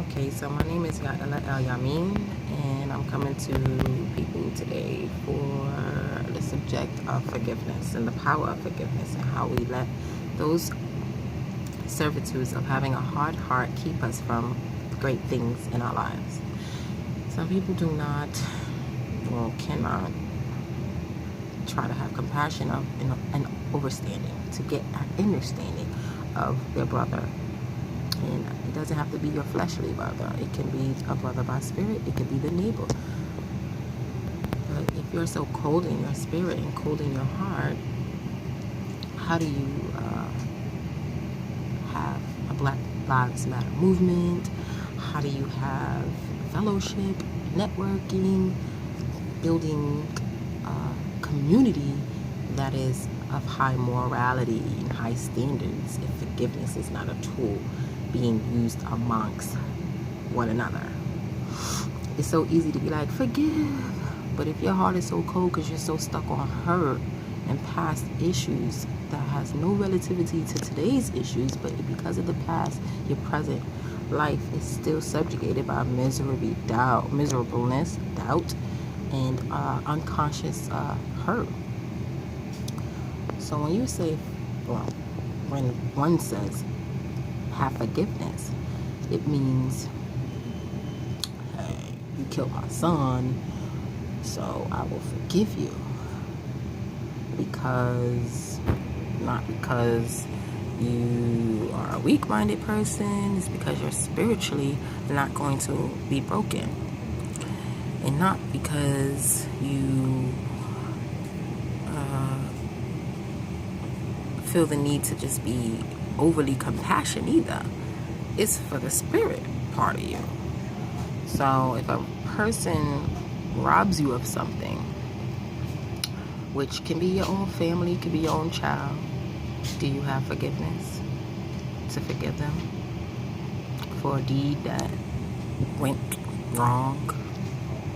Okay, so my name is Yah'Mein, and I'm coming to people today for the subject of forgiveness and the power of forgiveness and how we let those servitudes of having a hard heart keep us from great things in our lives. Some people do not or cannot try to have compassion of and understanding to get an understanding of their brother. And it doesn't have to be your fleshly brother. It can be a brother by spirit. It could be the neighbor. But if you're so cold in your spirit and cold in your heart, how do you have a Black Lives Matter movement? How do you have fellowship, networking, building a community that is of high morality and high standards if forgiveness is not a tool being used amongst one another? It's so easy to be like, forgive, but if your heart is so cold because you're so stuck on hurt and past issues that has no relativity to today's issues, but because of the past, your present life is still subjugated by miserableness, doubt, and unconscious hurt. So when you say, well, when one says have forgiveness, it means, hey, you killed my son, so I will forgive you. Not because you are a weak-minded person, it's because you're spiritually not going to be broken. And not because you feel the need to just be overly compassionate either. It's for the spirit part of you. So if a person robs you of something, which can be your own family, could be your own child, do you have forgiveness to forgive them for a deed that went wrong?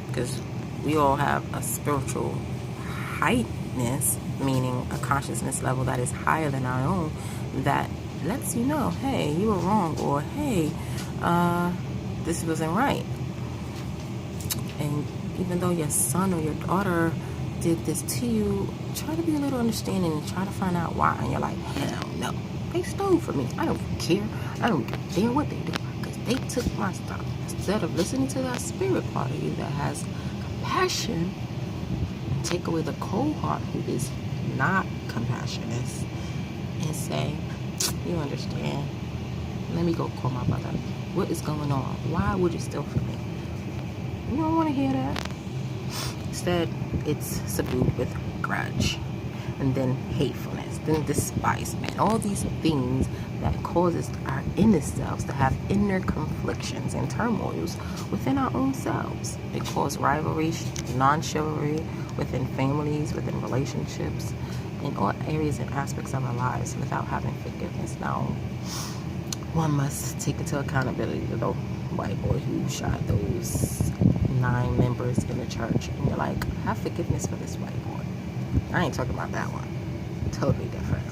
Because we all have a spiritual heightness, meaning a consciousness level that is higher than our own, that lets you know, hey, you were wrong, or hey, this wasn't right. And even though your son or your daughter did this to you, try to be a little understanding and try to find out why. And you're like, hell no, they stole from me. I don't care. I don't care what they do, because they took my stuff. Instead of listening to that spirit part of you that has compassion, and take away the cold heart who is not compassionate, and say, you understand, let me go call my brother. What is going on? Why would you steal from me? You don't want to hear that. Instead, it's subdued with grudge, and then hatefulness, then despisement, all these things that causes our inner selves to have inner conflictions and turmoils within our own selves. It causes rivalry, non-chivalry within families, within relationships, in all areas and aspects of our lives without having forgiveness. Now, one must take into accountability to the white boy who shot those 9 members in the church, and you're like, have forgiveness for this white boy. I ain't talking about that one. Totally different,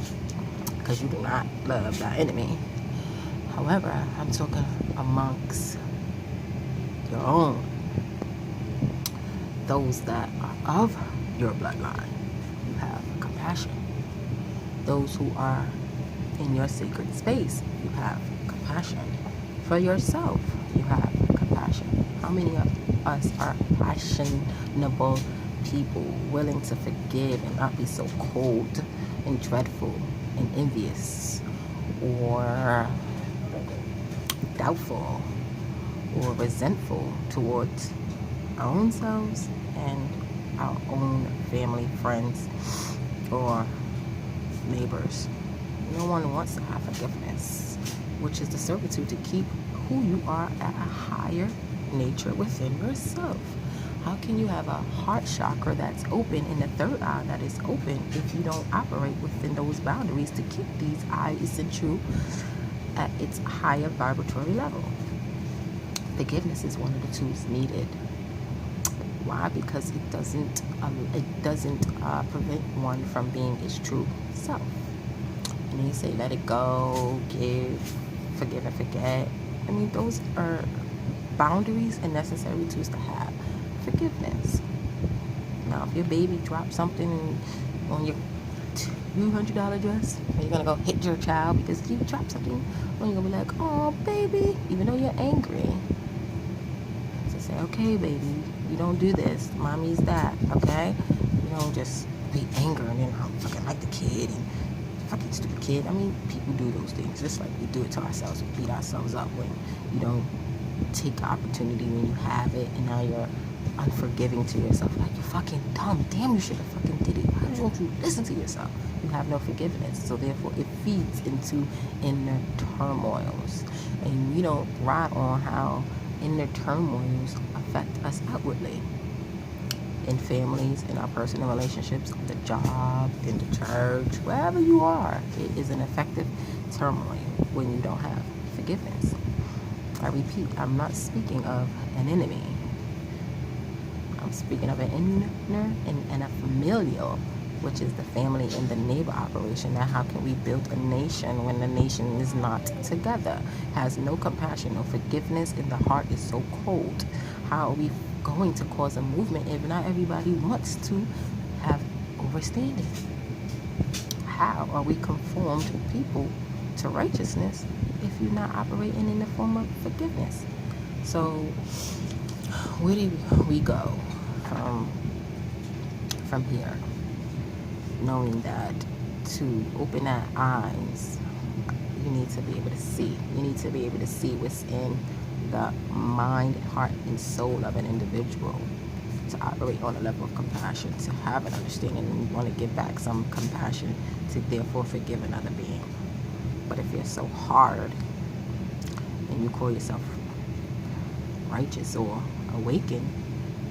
because you do not love thy enemy. However, I'm talking amongst your own, those that are of your bloodline. You have compassion. Those who are in your sacred space, you have compassion. For yourself, you have compassion. How many of us are passionable people, willing to forgive and not be so cold and dreadful and envious or doubtful or resentful towards our own selves and our own family, friends, or neighbors? No one wants to have forgiveness, which is the servitude to keep who you are at a higher nature within yourself. How can you have a heart chakra that's open and the third eye that is open if you don't operate within those boundaries to keep these eyes and true at its higher vibratory level? Forgiveness is one of the tools needed. Why? Because it doesn't prevent one from being its true self. And then you say, let it go, give, forgive and forget. I mean, those are boundaries and necessary tools to have. Forgiveness. Now, if your baby drops something on your $200 dress, are you gonna go hit your child because you dropped something? Or you gonna be like, oh baby, even though you're angry, to say, okay baby, you don't do this, mommy's that, okay? You don't just be angry and then fucking like the kid and fucking stupid kid. I mean, people do those things just like we do it to ourselves. We beat ourselves up when you don't take the opportunity when you have it, and now you're unforgiving to yourself. Like, you're fucking dumb. Damn, you should have fucking did it. Why don't you listen to yourself? You have no forgiveness. So therefore, it feeds into inner turmoils. And we don't ride on how inner turmoils affect us outwardly. In families, in our personal relationships, on the job, in the church, wherever you are, it is an effective turmoil when you don't have forgiveness. I repeat, I'm not speaking of an enemy. I'm speaking of an inner and a familial, which is the family and the neighbor operation. Now, how can we build a nation when the nation is not together, has no compassion, no forgiveness, and the heart is so cold? How are we going to cause a movement if not everybody wants to have understanding? How are we conformed people to righteousness if you're not operating in the form of forgiveness? So where do we go from here? Knowing that to open our eyes, you need to be able to see. You need to be able to see what's in the mind, heart, and soul of an individual, to operate on a level of compassion, to have an understanding, and you want to give back some compassion to therefore forgive another being. But if you're so hard and you call yourself righteous or awakened,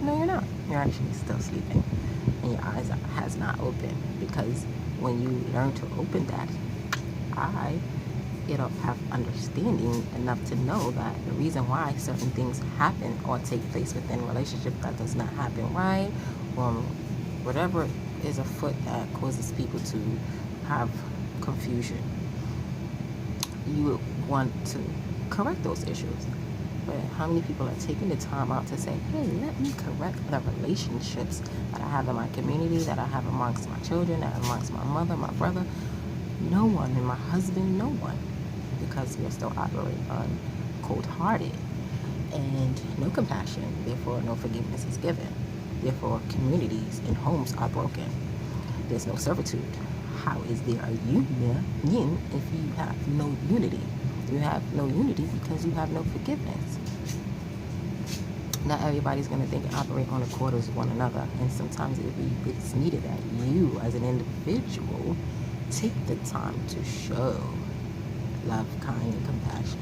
no, you're not. You're actually still sleeping, and your eyes has not opened. Because when you learn to open that eye, it'll have understanding enough to know that the reason why certain things happen or take place within a relationship that does not happen right, or whatever is afoot that causes people to have confusion, you would want to correct those issues. But how many people are taking the time out to say, hey, let me correct the relationships that I have in my community, that I have amongst my children, that amongst my mother, my brother? No one. And my husband, no one. Because we are still operating on cold-hearted and no compassion. Therefore, no forgiveness is given. Therefore, communities and homes are broken. There's no servitude. How is there a union if you have no unity? You have no unity because you have no forgiveness. Not everybody's going to think and operate on accord with one another. And sometimes it's needed that you, as an individual, take the time to show love, kind, and compassion.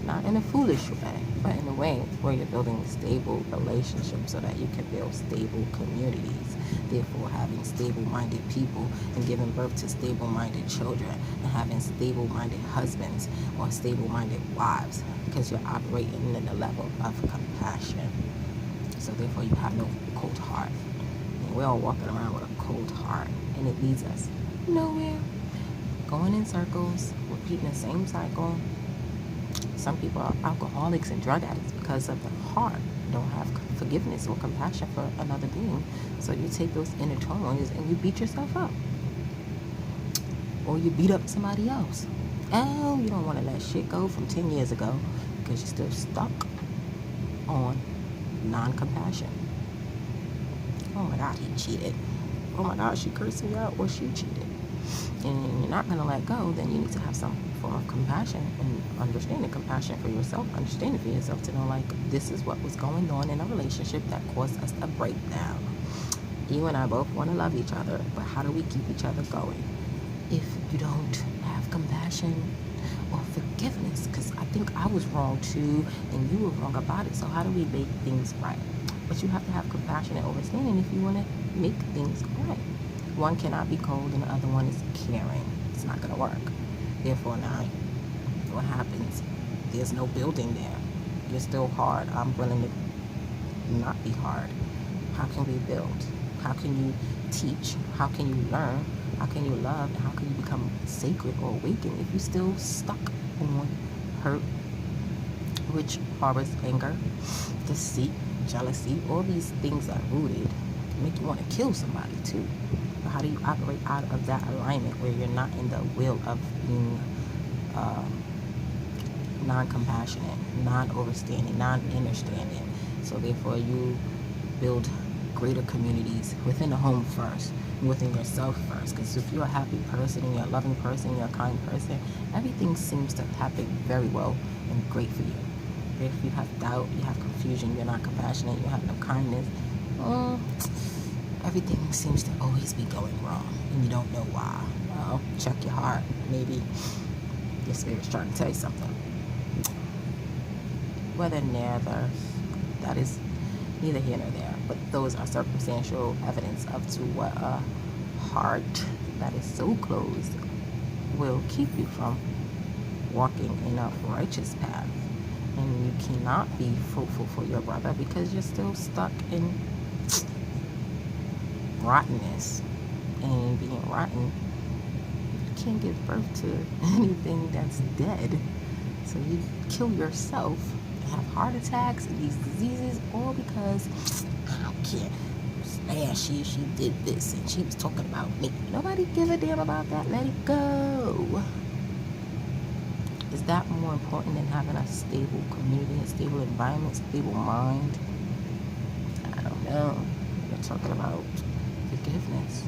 Not in a foolish way, but in a way where you're building stable relationships so that you can build stable communities. Therefore, having stable-minded people and giving birth to stable-minded children, and having stable-minded husbands or stable-minded wives, because you're operating in the level of compassion. So therefore, you have no cold heart. And we're all walking around with a cold heart, and it leads us nowhere. Going in circles, repeating the same cycle. Some people are alcoholics and drug addicts because of the heart. Don't have forgiveness or compassion for another being. So you take those inner turmoils and you beat yourself up. Or you beat up somebody else. Oh, you don't want to let shit go from 10 years ago because you're still stuck on non-compassion. Oh my God, he cheated. Oh my God, she cursed me out, or she cheated. And you're not going to let go, then you need to have some form of compassion and understanding. Compassion for yourself, understanding for yourself, to know, like, this is what was going on in a relationship that caused us a breakdown. You and I both want to love each other, but how do we keep each other going if you don't have compassion or forgiveness? Because I think I was wrong too, and you were wrong about it. So how do we make things right? But you have to have compassion and understanding if you want to make things right. One cannot be cold and the other one is caring. It's not going to work. Therefore, now, what happens? There's no building there. You're still hard. I'm willing to not be hard. How can we build? How can you teach? How can you learn? How can you love? And how can you become sacred or awakened if you're still stuck on hurt, which harbors anger, deceit, jealousy. All these things are rooted make you want to kill somebody too. But how do you operate out of that alignment where you're not in the will of being non-compassionate, non-overstanding, non-understanding? So therefore you build greater communities within the home first, within yourself first. Because if you're a happy person and you're a loving person, you're a kind person, everything seems to happen very well and great for you. If you have doubt, you have confusion, you're not compassionate, you have no kindness, everything seems to always be going wrong and you don't know why. Well, check your heart. Maybe your spirit's trying to tell you something. Whether neither, that is neither here nor there, but those are circumstantial evidence of to what a heart that is so closed will keep you from walking in a righteous path. And you cannot be fruitful for your brother because you're still stuck in rottenness. And being rotten, you can't give birth to anything that's dead. So you kill yourself, have heart attacks and these diseases, all because I don't care. Man, she did this and she was talking about me. Nobody give a damn about that. Let it go. Is that more important than having a stable community, a stable environment, stable mind? I don't know. We're talking about forgiveness.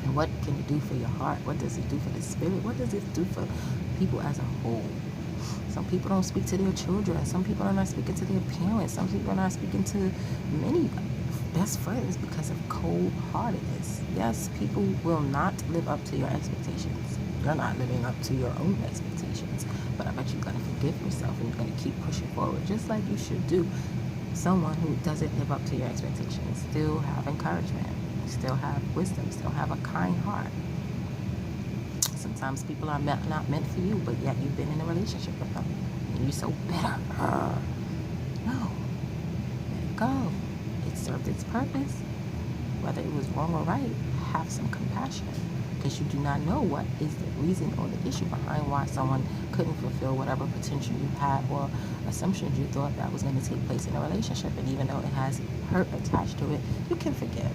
And what can it do for your heart? What does it do for the spirit? What does it do for people as a whole? Some people don't speak to their children. Some people are not speaking to their parents. Some people are not speaking to many best friends because of cold-heartedness. Yes, people will not live up to your expectations. You're not living up to your own expectations. But I bet you're going to forgive yourself and you're going to keep pushing forward, just like you should do. Someone who doesn't live up to your expectations still have encouragement, still have wisdom, still have a kind heart. Sometimes people are not meant for you, but yet you've been in a relationship with them and you're so bitter. No, let it go. It served its purpose. Whether it was wrong or right, have some compassion, because you do not know what is the reason or the issue behind why someone couldn't fulfill whatever potential you had or assumptions you thought that was going to take place in a relationship. And even though it has hurt attached to it, you can forgive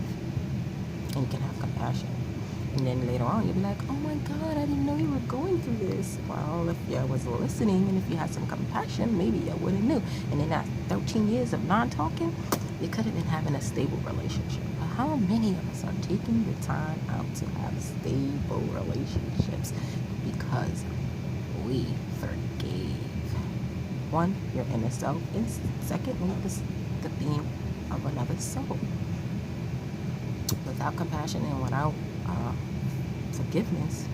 and you can have compassion. And then later on, you'll be like, oh my God, I didn't know you were going through this. Well, if you was listening and if you had some compassion, maybe you would have knew. And in that 13 years of non-talking, you could have been having a stable relationship. But how many of us are taking the time out to have stable relationships because we forgave? One, your inner self, and secondly, the being of another soul. Without compassion and without forgiveness,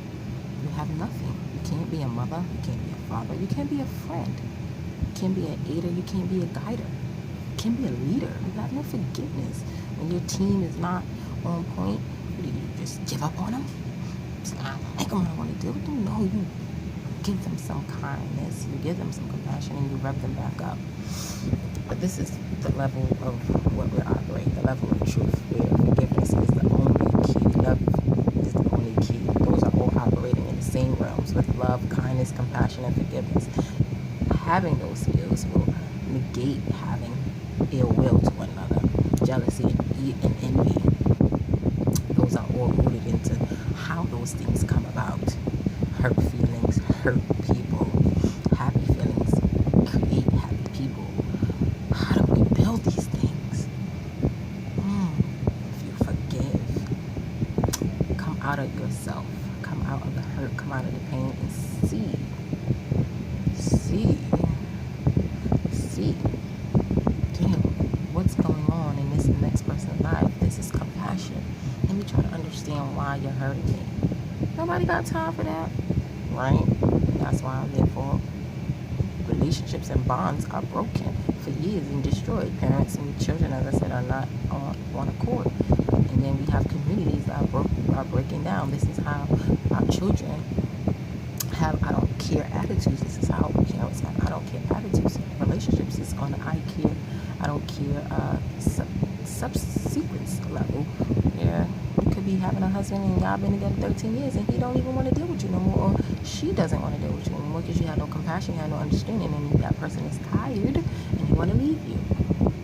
you have nothing. You can't be a mother, you can't be a father, you can't be a friend, you can't be an aider, you can't be a guider, you can't be a leader. You have no forgiveness. When your team is not on point, do you just give up on them? I like them, I don't want to deal with them. No, you give them some kindness, you give them some compassion, and you rev them back up. But this is the level of what we're operating, the level of truth, where forgiveness is the only key. Love is the only key. Those are all operating in the same realms with love, kindness, compassion, and forgiveness. Having those skills will negate having ill will to one another, jealousy and envy. Those are all rooted into how those things come about. Hurt feelings hurt people. Happy feelings create happy people. How do we build these things? If you forgive, come out of yourself, come out of the hurt, come out of the pain, and see, damn, what's going on in this next person's life. This is compassion. Let me try to understand why you're hurting me. Nobody got time for that, right? That's why, therefore, relationships and bonds are broken for years and destroyed. Parents and children, as I said, are not on one accord. And then we have communities that are breaking down. This is how our children have I don't care attitudes. This is how parents have I don't care attitudes. Relationships is on the I care, I don't care subsequence level, where you could be having a husband and y'all been together 13 years and he don't even want to deal with you no more, or she doesn't want to deal with you anymore because you have no compassion, you have no understanding, and that person is tired and they want to leave you.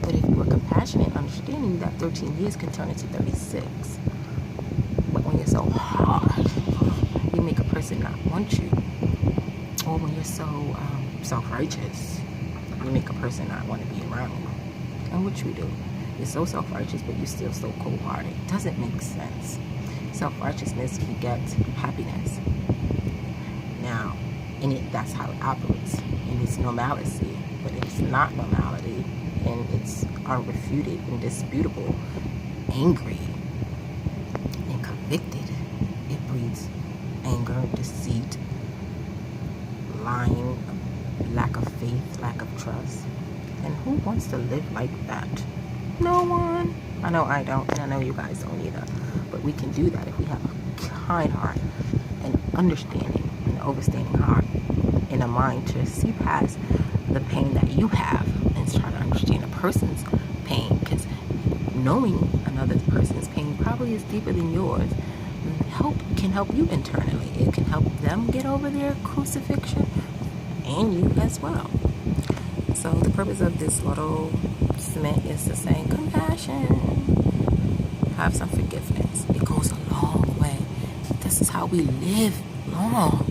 But if you were compassionate and understanding, that 13 years can turn into 36. But when you're so hard, you make a person not want you. Or when you're so self-righteous, you make a person not want to be around you. And what you do, you're so self-righteous, but you're still so cold-hearted. Doesn't make sense. Self-righteousness begets happiness. Now, that's how it operates. And it's normalcy, but it's not normality. And it's unrefuted, indisputable, angry, and convicted. It breeds anger, deceit, lying, lack of faith, lack of trust. And who wants to live like that? No one. I know I don't, and I know you guys don't either. But we can do that if we have a kind heart, and understanding, and overstanding heart, and a mind to see past the pain that you have and try to understand a person's pain. Because knowing another person's pain probably is deeper than yours. Can help you internally. It can help them get over their crucifixion, and you as well. So the purpose of this little segment is to say compassion, have some forgiveness. It goes a long way. This is how we live long.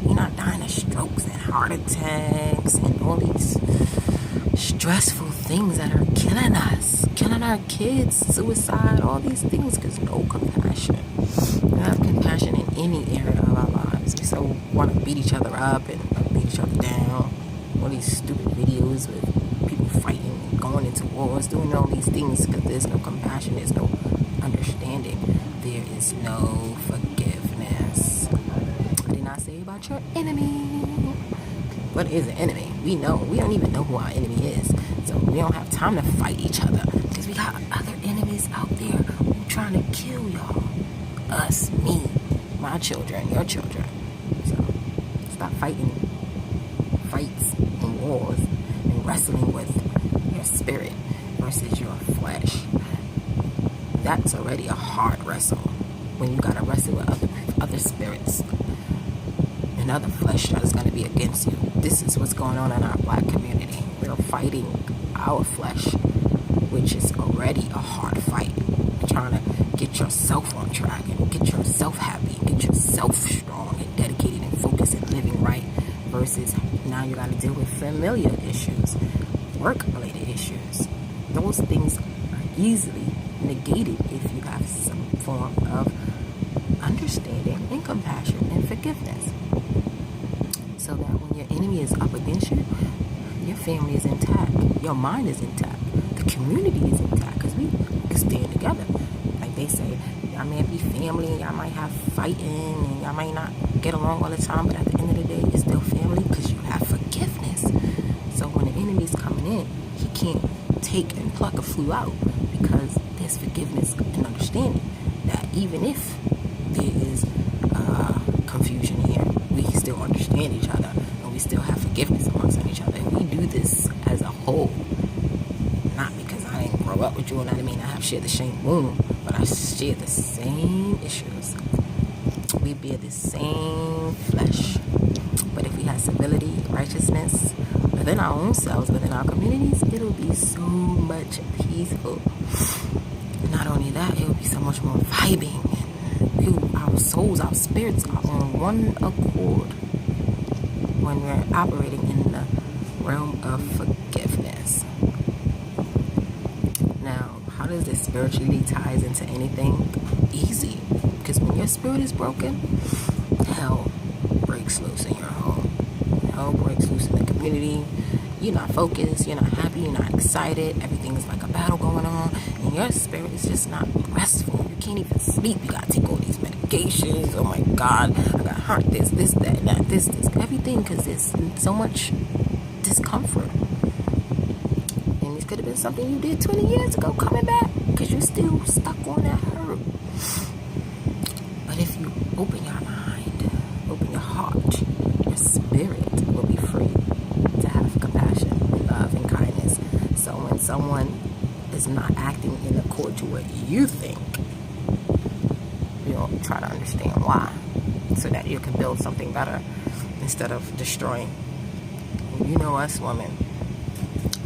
We're not dying of strokes and heart attacks and all these stressful things that are killing us, killing our kids, suicide, all these things, because no compassion. We have compassion in any area of our lives. We so want to beat each other up and beat each other down. All these stupid videos with people fighting and going into wars, doing all these things because there's no compassion, there's no understanding, there is no forgiveness. I did not say about your enemy. What is an enemy? We know. We don't even know who our enemy is. So we don't have time to fight each other because we got other enemies out there who trying to kill y'all. Us, me, my children, your children. So stop fighting fights and wars and wrestling with your spirit versus your flesh. That's already a hard wrestle when you gotta wrestle with other spirits and other flesh that is going to be against you. This is what's going on in our black community. We're fighting our flesh, which is already a hard fight. Trying to get yourself on track and get yourself happy, get yourself strong and dedicated and focused and living right, versus now you got to deal with familiar issues, work-related issues. Those things are easily negated if you have some form of understanding and compassion and forgiveness. So that when your enemy is up against you, your family is intact, your mind is intact, the community is intact, because we can stand together. Like they say, y'all may be family, y'all might have fighting, and y'all might not get along all the time, but at the end of the day, it's still family because you have forgiveness. So when the enemy's coming in, he can't take and pluck a flew out because there's forgiveness and understanding that even if there is confusion here, we still understand each other and we still have forgiveness amongst each other. And we do this as a whole, not because I didn't grow up with you and I mean I have shared the same womb, but I share the same issues. We bear the same flesh. But if we have civility, righteousness within our own selves, within our communities, it'll be so much peaceful. And not only that, it'll be so much more vibing. Our souls, our spirits are on one accord when we're operating in the realm of forgiveness. Now, how does this spiritually ties into anything? Easy. Because when your spirit is broken, hell breaks loose in your home. Hell breaks loose in the community. You're not focused, you're not happy, you're not excited. Everything is like a battle going on. And your spirit is just not restful. You can't even sleep. You gotta take all these medications. Oh my God, I got heart this, that, this, everything, because there's so much discomfort. And this could have been something you did 20 years ago coming back because you're still stuck on that hurt. But if you open your mind, open your heart, your spirit will be free to have compassion, love, and kindness. So when someone is not acting in accord to what you think, you'll try to understand why, so that you can build something better instead of destroying. You know us women,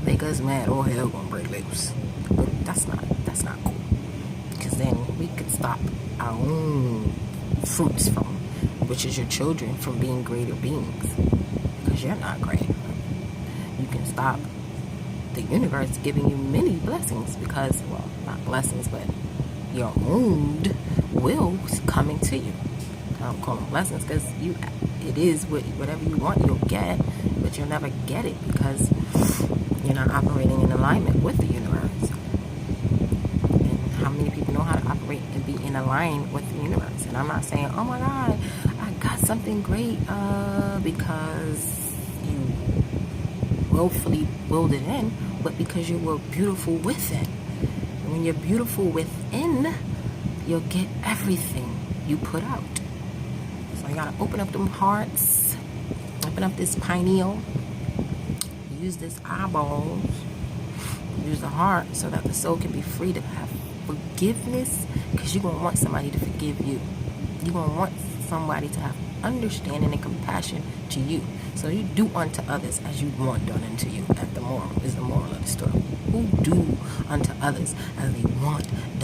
make us mad, all hell gonna break loose. But that's not cool, because then we could stop our own fruits from, which is your children, from being greater beings, because you're not great. You can stop the universe giving you many blessings, because, well, not blessings, but your own will coming to you. I don't call them blessings, because it is whatever you want, you'll get, but you'll never get it because you're not operating in alignment with the universe. And how many people know how to operate and be in alignment with the universe? And I'm not saying, oh my God, I got something great, because you willfully willed it in, but because you were beautiful within. And when you're beautiful within, you'll get everything you put out. So you gotta open up them hearts, open up this pineal, use this eyeballs, use the heart, so that the soul can be free to have forgiveness, because you're gonna want somebody to forgive you. You're gonna want somebody to have understanding and compassion to you. So you do unto others as you want done unto you. At the moral is the moral of the story. Who do unto others as they want